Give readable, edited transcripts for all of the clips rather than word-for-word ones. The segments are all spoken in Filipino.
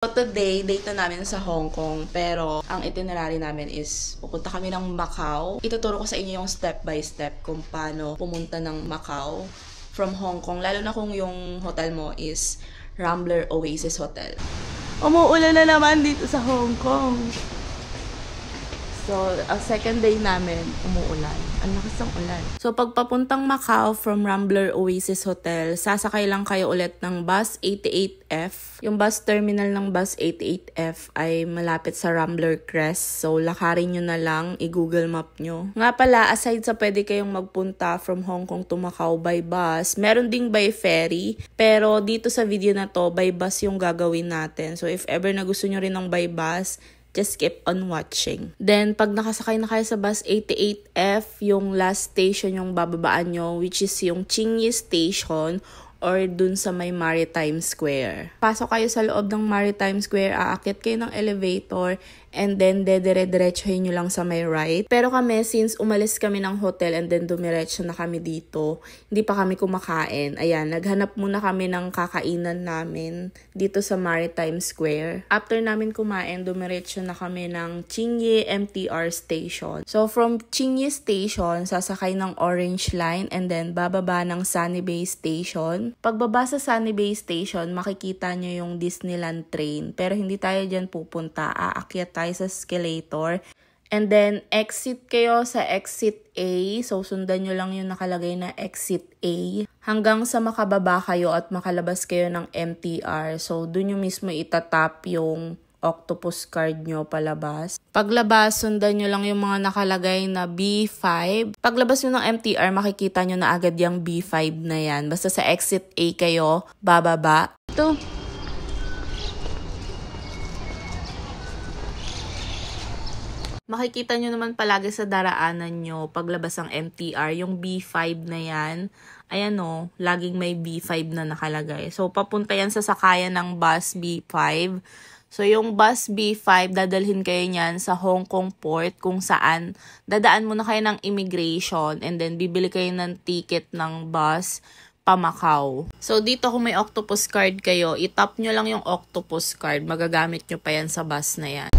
So today, date na namin sa Hong Kong, pero ang itinerary namin is pupunta kami ng Macau. Ituturo ko sa inyo yung step by step kung paano pumunta ng Macau from Hong Kong, lalo na kung yung hotel mo is Rambler Oasis Hotel. Umuulan na naman dito sa Hong Kong. So, ang second day namin, umuulan. Ang lakas ng ulan. So, pagpapuntang Macau from Rambler Oasis Hotel, sasakay lang kayo ulit ng bus 88F. Yung bus terminal ng bus 88F ay malapit sa Rambler Crest. So, lakarin nyo na lang, i-Google Map nyo. Nga pala, aside sa pwede kayong magpunta from Hong Kong to Macau by bus, meron ding by ferry. Pero dito sa video na to, by bus yung gagawin natin. So, if ever na gusto nyo rin ng by bus, just keep on watching. Then, pag nakasakay na kayo sa bus 88F, yung last station yung bababaan nyo, which is yung Tsing Yi Station or dun sa may Maritime Square. Pasok kayo sa loob ng Maritime Square, aakyat kayo ng elevator, and then dedire-diretsuhin nyo lang sa may right. Pero kami, since umalis kami ng hotel and then dumiretso na kami dito, hindi pa kami kumakain. Ayan, naghanap muna kami ng kakainan namin dito sa Maritime Square. After namin kumain, dumiretso na kami ng Tsing Yi MTR Station. So, from Tsing Yi Station, sasakay ng Orange Line and then bababa ng Sunny Bay Station. Pagbaba sa Sunny Bay Station, makikita nyo yung Disneyland train. Pero hindi tayo dyan pupunta. Aakyat tayo sa escalator. And then, exit kayo sa exit A. So, sundan nyo lang yung nakalagay na exit A. Hanggang sa makababa kayo at makalabas kayo ng MTR. So, dun yung mismo itatap yung octopus card nyo palabas. Paglabas, sundan nyo lang yung mga nakalagay na B5. Paglabas nyo ng MTR, makikita nyo na agad yung B5 na yan. Basta sa exit A kayo, bababa. Ito. Makikita nyo naman palagi sa daraanan nyo, paglabas ng MTR, yung B5 na yan. Ayan o, laging may B5 na nakalagay. So, papunta yan sa sakayan ng bus B5. So, yung bus B5, dadalhin kayo niyan sa Hong Kong Port kung saan dadaan muna kayo ng immigration and then bibili kayo ng ticket ng bus pa Macau. So, dito kung may octopus card kayo, itap nyo lang yung octopus card. Magagamit nyo pa yan sa bus na yan.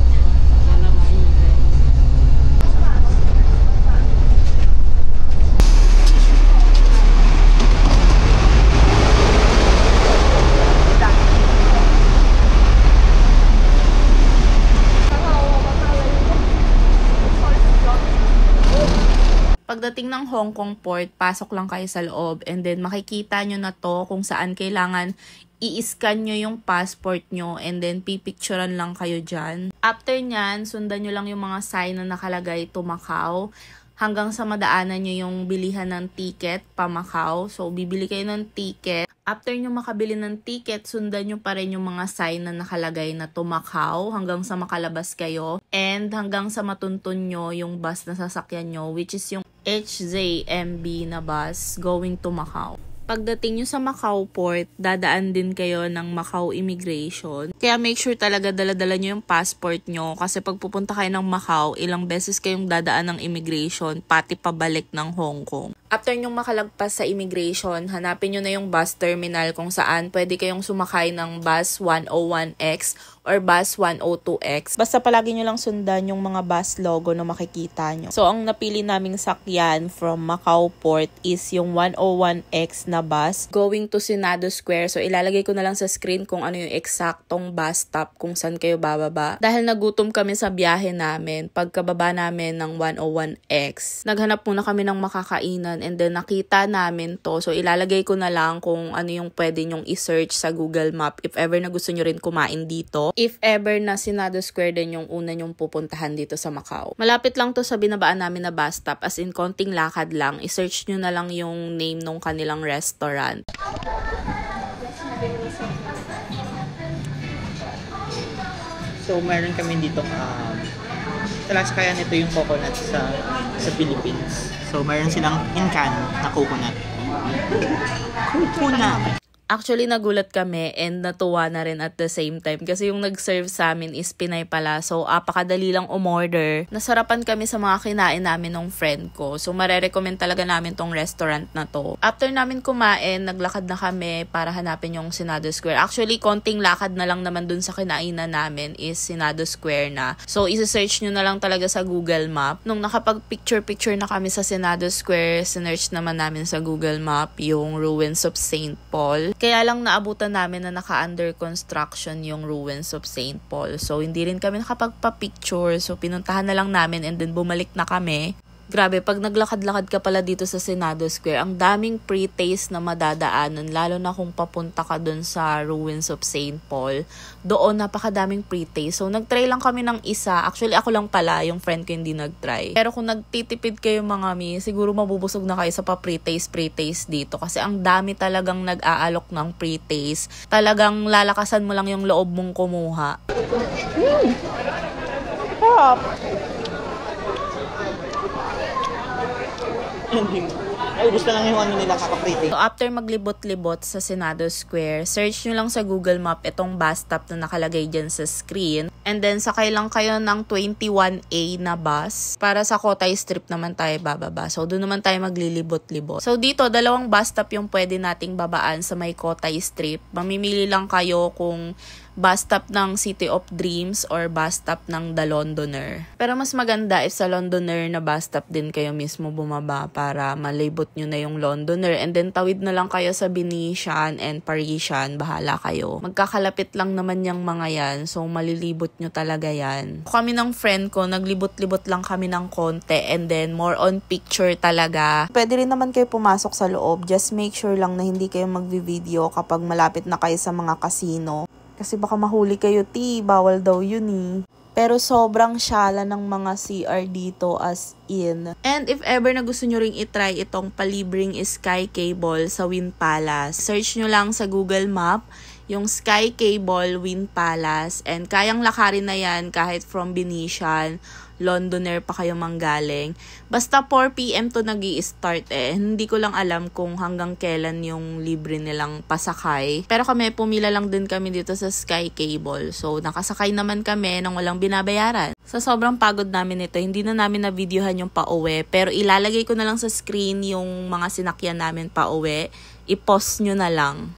Pagdating ng Hong Kong Port, pasok lang kayo sa loob and then makikita nyo na to kung saan kailangan i-scan nyo yung passport nyo and then pipicturean lang kayo dyan. After nyan, sundan nyo lang yung mga sign na nakalagay to Macau hanggang sa madaanan nyo yung bilihan ng ticket pa Macau. So, bibili kayo ng ticket. After nyo makabili ng ticket, sundan nyo pa rin yung mga sign na nakalagay na to Macau hanggang sa makalabas kayo and hanggang sa matuntun nyo yung bus na sasakyan nyo, which is yung HZMB na bus going to Macau. Pagdating nyo sa Macau Port, dadaan din kayo ng Macau Immigration. Kaya make sure talaga dala-dala nyo yung passport nyo kasi pag pupunta kayo ng Macau, ilang beses kayong dadaan ng immigration pati pabalik ng Hong Kong. After nyong makalagpas sa immigration, hanapin nyo na yung bus terminal kung saan pwede kayong sumakay ng bus 101X or bus 102X. Basta palagi nyo lang sundan yung mga bus logo na makikita nyo. So, ang napili naming sakyan from Macau Port is yung 101X na bus going to Senado Square. So, ilalagay ko na lang sa screen kung ano yung eksaktong bus stop kung saan kayo bababa. Dahil nagutom kami sa biyahe namin, pagkababa namin ng 101X, naghanap muna kami ng makakainan and then nakita namin to. So, ilalagay ko na lang kung ano yung pwede nyong i-search sa Google Map if ever na gusto nyo rin kumain dito. If ever na Senado Square din yung una nyong pupuntahan dito sa Macau. Malapit lang to sa binabaan namin na bus stop, as in konting lakad lang. I-search nyo na lang yung name nung kanilang restaurant. So, meron kami dito talaga kaya nito yung coconut sa Philippines. So, meron silang in can na coconut. Coconut. Actually, nagulat kami and natuwa na rin at the same time kasi yung nag-serve sa amin is Pinay pala. So, apakadali lang umorder. Nasarapan kami sa mga kinain namin ng friend ko. So, marerecommend talaga namin tong restaurant na to. After namin kumain, naglakad na kami para hanapin yung Senado Square. Actually, konting lakad na lang naman dun sa kinainan namin is Senado Square na. So, isa-search nyo na lang talaga sa Google Map. Nung nakapag-picture-picture na kami sa Senado Square, sinearch naman namin sa Google Map yung ruins of St. Paul. Kaya lang naabutan namin na naka-under construction yung ruins of St. Paul. So, hindi rin kami nakapagpa-picture. So, pinuntahan na lang namin and then bumalik na kami. Grabe, pag naglakad-lakad ka pala dito sa Senado Square, ang daming pre-taste na madadaanan, lalo na kung papunta ka dun sa ruins of St. Paul. Doon, napakadaming pre-taste. So, nag-try lang kami ng isa. Actually, ako lang pala, yung friend ko hindi nag-try. Pero kung nagtitipid kayo mga mi, siguro mabubusog na kayo sa pre-taste dito. Kasi ang dami talagang nag-aalok ng pre-taste. Talagang lalakasan mo lang yung loob mong kumuha. Sarap! Ay, gusto lang yung ano nila kakapriti. So, after maglibot-libot sa Senado Square, search nyo lang sa Google Map itong bus stop na nakalagay dyan sa screen. And then, sakay lang kayo ng 21A na bus. Para sa Kotay Strip naman tayo bababa. So, doon naman tayo maglilibot-libot. So, dito, dalawang bus stop yung pwede nating babaan sa may Kotay Strip. Mamimili lang kayo kung bus stop ng City of Dreams or bus stop ng The Londoner. Pero mas maganda if sa Londoner na bus stop din kayo mismo bumaba para malibot nyo na yung Londoner and then tawid na lang kayo sa Venetian and Parisian, bahala kayo. Magkakalapit lang naman yung mga yan, so malilibot nyo talaga yan. Kami ng friend ko, naglibot-libot lang kami ng konti and then more on picture talaga. Pwede rin naman kayo pumasok sa loob, just make sure lang na hindi kayo magvi-video kapag malapit na kayo sa mga casino. Kasi baka mahuli kayo, bawal daw yun eh. Pero sobrang syala ng mga CR dito as in. And if ever na gusto nyo ring itry itong palibreng Sky Cable sa Wynn Palace, search nyo lang sa Google Map yung Sky Cable Wynn Palace and kayang lakarin na yan kahit from Venetian, Londoner pa kayo manggaling. Basta 4 PM to nag-i-start eh. Hindi ko lang alam kung hanggang kailan yung libre nilang pasakay. Pero kami, pumila lang din kami dito sa Sky Cable. So, nakasakay naman kami nang walang binabayaran. Sa sobrang pagod namin ito, hindi na namin na-videohan yung pauwi. Pero ilalagay ko na lang sa screen yung mga sinakyan namin pauwi. I-pause nyo na lang.